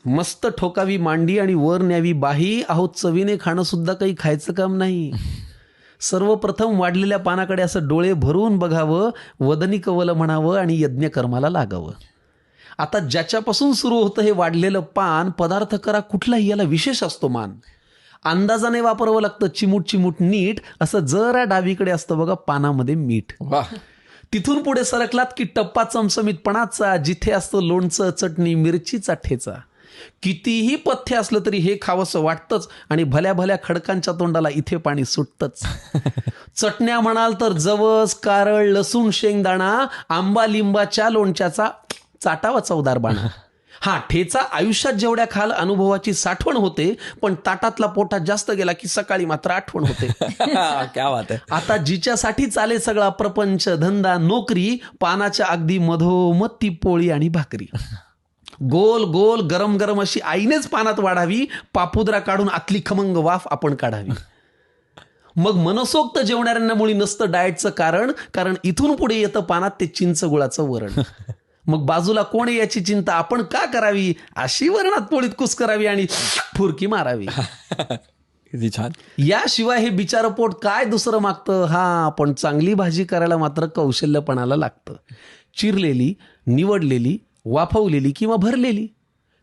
मस्त ठोकावी मांडी आणि वर न्यावी बाही, अहो चवीने खाणं सुद्धा काही खायचं काम नाही. सर्वप्रथम वाढलेल्या पानाकडे असं डोळे भरून बघावं, वदनी कवल म्हणावं आणि यज्ञकर्माला लागावं. आता ज्याच्यापासून सुरू होतं हे वाढलेलं पान, पदार्थ करा कुठलाही, याला विशेष असतो मान. अंदाजाने वापरावं लागतं, चिमूट चिमूट नीट. असं जरा डावीकडे असतं बघा पानामध्ये मीठ. तिथून पुढे सरकलात की टप्पा चमचमीतपणाचा, जिथे असतं लोणचं, चटणी, मिरचीचा ठेचा. कितीही पथ्य असलं तरी हे खावंसं वाटतंच आणि भल्या भल्या खडकांच्या तोंडाला इथे पाणी सुटतंच. चटण्या म्हणाल तर जवस, कारळ, लसूण, शेंगदाणा, आंबा लिंबाच्या लोणच्याचा चाटावा चवदार बाणा. हा ठेचा आयुष्यात जेवढ्या खाल अनुभवाची साठवण होते, पण ताटातला पोटात जास्त गेला की सकाळी मात्र आठवण होते. क्या बात आहे. आता जिच्यासाठी चाले सगळा प्रपंच, धंदा, नोकरी, पानाच्या अगदी मधोमध ती पोळी आणि भाकरी. गोल गोल गरम गरम अशी आईनेच पानात वाढावी, पापुद्रा काढून आतली खमंग वाफ आपण काढावी. मग मनसोक्त जेवणाऱ्यांना मुळी नसतं डाएटचं कारण इथून पुढे येतं पानात ते चिंच गुळाचं वरण. मग बाजूला कोण आहे याची चिंता आपण का करावी, अशी वरणात पोळीत कुस करावी आणि फुरकी मारावी. किती छान. याशिवाय हे बिचारं पोट काय दुसरं मागतं. हा पण चांगली भाजी करायला मात्र कौशल्यपणाला लागतं. चिरलेली, निवडलेली, वाफवलेली किंवा भरलेली.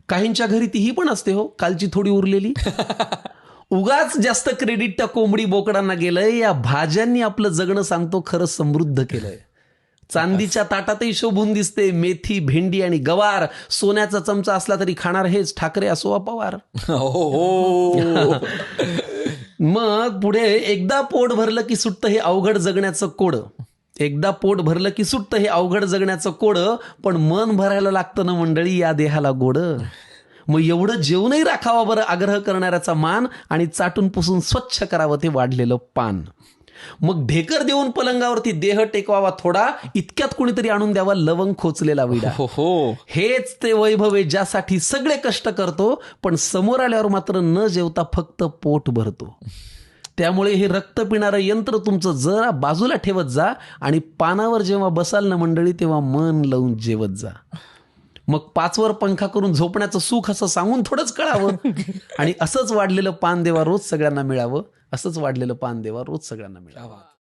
काहींच्या घरी तीही पण असते हो, कालची थोडी उरलेली. उगाच जास्त क्रेडिट त्या कोंबडी बोकडांना गेलंय. या भाज्यांनी आपलं जगणं सांगतो खरं समृद्ध केलंय. चांदीच्या ताटातही शोभून दिसते मेथी, भेंडी आणि गवार. सोन्याचा चमचा असला तरी खाणार हेच, ठाकरे असो वा पवार. मग पुढे एकदा पोट भरलं की सुटतं हे अवघड जगण्याचं कोड. एकदा पोट भरलं की सुटतं हे अवघड जगण्याचं कोड. पण मन भरायला लागतं ना मंडळी या देहाला गोड. मग एवढं जेवणही राखावा बरं आग्रह करणाऱ्याचा मान, आणि चाटून पुसून स्वच्छ करावं ते वाढलेलं पान. मग ढेकर देऊन पलंगावरती देह टेकवावा थोडा, इतक्यात कुणीतरी आणून द्यावा लवंग खोचलेला विडा. हेच ते वैभव आहे ज्यासाठी सगळे कष्ट करतो, पण समोर आल्यावर मात्र न जेवता फक्त पोट भरतो. त्यामुळे हे रक्त पिणारं यंत्र तुमचं जरा बाजूला ठेवत जा आणि पानावर जेव्हा बसाल ना मंडळी तेव्हा मन लावून जेवत जा. मग 5वर पंखा करून झोपण्याचं सुख असं सांगून थोडंच कळावं. आणि असंच वाढलेलं पान देवा रोज सगळ्यांना मिळावं. असंच वाढलेलं पान देवा रोज सगळ्यांना मिळावं.